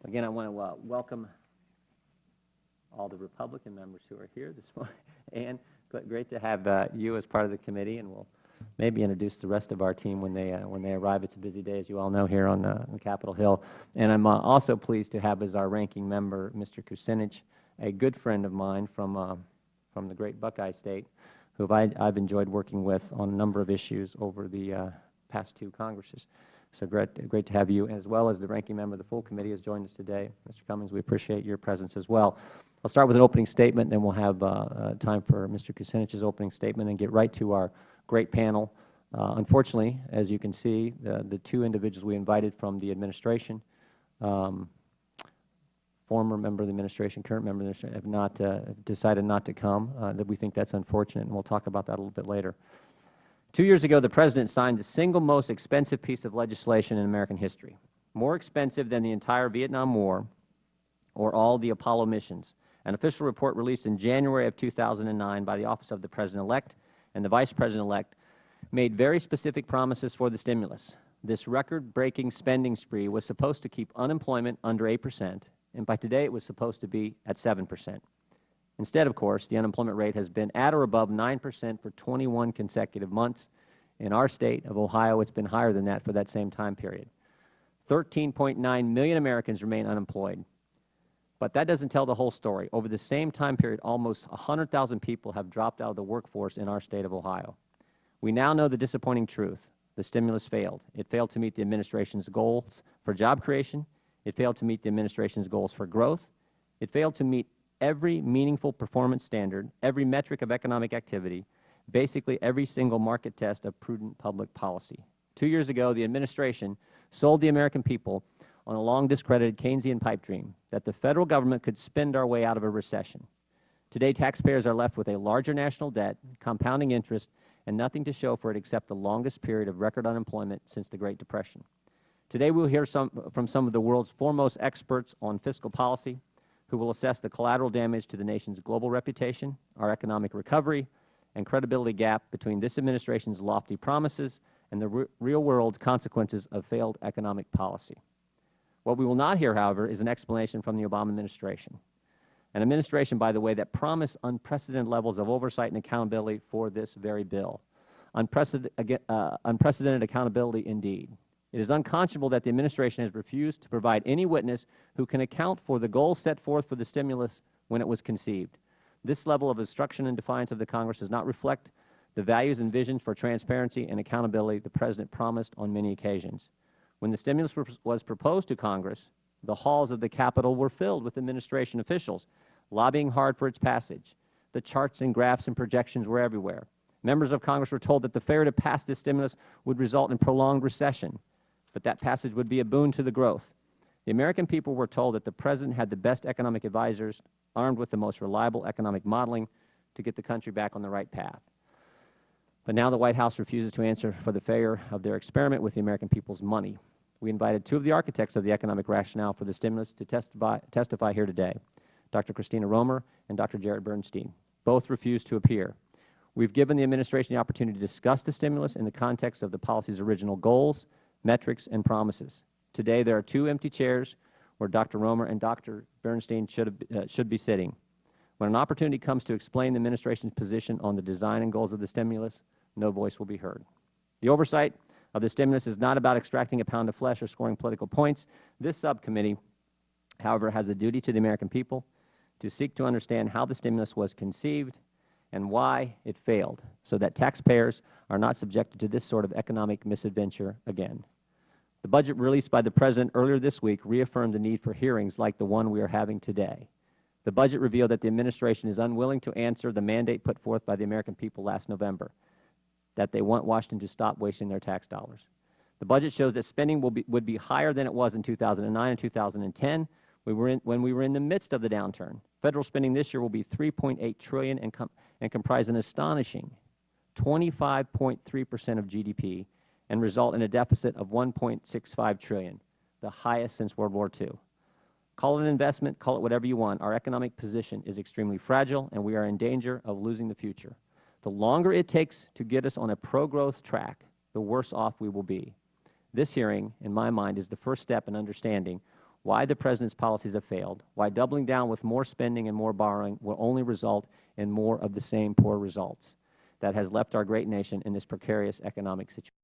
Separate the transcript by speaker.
Speaker 1: Again, I want to welcome all the Republican members who are here this morning. And great to have you as part of the committee, and we'll maybe introduce the rest of our team when they arrive. It's a busy day, as you all know, here on Capitol Hill. And I'm also pleased to have as our ranking member Mr. Kucinich, a good friend of mine from the great Buckeye State, who I've enjoyed working with on a number of issues over the past two Congresses. So great to have you, as well as the ranking member of the full committee has joined us today. Mr. Cummings, we appreciate your presence as well. I'll start with an opening statement, then we'll have time for Mr. Kucinich's opening statement and get right to our great panel. Unfortunately, as you can see, the two individuals we invited from the administration, former member of the administration, current member of the administration, have decided not to come. That we think that's unfortunate, and we'll talk about that a little bit later. 2 years ago, the President signed the single most expensive piece of legislation in American history, more expensive than the entire Vietnam War or all the Apollo missions. An official report released in January of 2009 by the Office of the President-elect and the Vice President-elect made very specific promises for the stimulus. This record-breaking spending spree was supposed to keep unemployment under 8%, and by today it was supposed to be at 7%. Instead, of course, the unemployment rate has been at or above 9% for 21 consecutive months. In our state of Ohio, it's been higher than that for that same time period. 13.9 million Americans remain unemployed. But that doesn't tell the whole story. Over the same time period, almost 100,000 people have dropped out of the workforce in our state of Ohio. We now know the disappointing truth. The stimulus failed. It failed to meet the administration's goals for job creation. It failed to meet the administration's goals for growth. It failed to meet every meaningful performance standard, every metric of economic activity, basically every single market test of prudent public policy. 2 years ago, the administration sold the American people on a long-discredited Keynesian pipe dream that the federal government could spend our way out of a recession. Today, taxpayers are left with a larger national debt, compounding interest, and nothing to show for it except the longest period of record unemployment since the Great Depression. Today, we'll hear from some of the world's foremost experts on fiscal policy, who will assess the collateral damage to the nation's global reputation, our economic recovery, and credibility gap between this administration's lofty promises and the real-world consequences of failed economic policy. What we will not hear, however, is an explanation from the Obama administration, an administration, by the way, that promised unprecedented levels of oversight and accountability for this very bill. Unprecedented accountability indeed. It is unconscionable that the administration has refused to provide any witness who can account for the goals set forth for the stimulus when it was conceived. This level of obstruction and defiance of the Congress does not reflect the values and visions for transparency and accountability the President promised on many occasions. When the stimulus was proposed to Congress, the halls of the Capitol were filled with administration officials lobbying hard for its passage. The charts and graphs and projections were everywhere. Members of Congress were told that the failure to pass this stimulus would result in prolonged recession, but that passage would be a boon to the growth. The American people were told that the President had the best economic advisors, armed with the most reliable economic modeling to get the country back on the right path. But now the White House refuses to answer for the failure of their experiment with the American people's money. We invited two of the architects of the economic rationale for the stimulus to testify here today, Dr. Christina Romer and Dr. Jared Bernstein. Both refused to appear. We've given the administration the opportunity to discuss the stimulus in the context of the policy's original goals, metrics, and promises. Today, there are two empty chairs where Dr. Romer and Dr. Bernstein should be sitting. When an opportunity comes to explain the administration's position on the design and goals of the stimulus, no voice will be heard. The oversight of the stimulus is not about extracting a pound of flesh or scoring political points. This subcommittee, however, has a duty to the American people to seek to understand how the stimulus was conceived and why it failed, so that taxpayers are not subjected to this sort of economic misadventure again. The budget released by the President earlier this week reaffirmed the need for hearings like the one we are having today. The budget revealed that the administration is unwilling to answer the mandate put forth by the American people last November, that they want Washington to stop wasting their tax dollars. The budget shows that spending would be higher than it was in 2009 and 2010 when we were in the midst of the downturn. Federal spending this year will be $3.8 trillion and comprise an astonishing 25.3% of GDP and result in a deficit of $1.65 trillion, the highest since World War II. Call it an investment, call it whatever you want. Our economic position is extremely fragile, and we are in danger of losing the future. The longer it takes to get us on a pro-growth track, the worse off we will be. This hearing, in my mind, is the first step in understanding why the President's policies have failed, why doubling down with more spending and more borrowing will only result in more of the same poor results that has left our great nation in this precarious economic situation.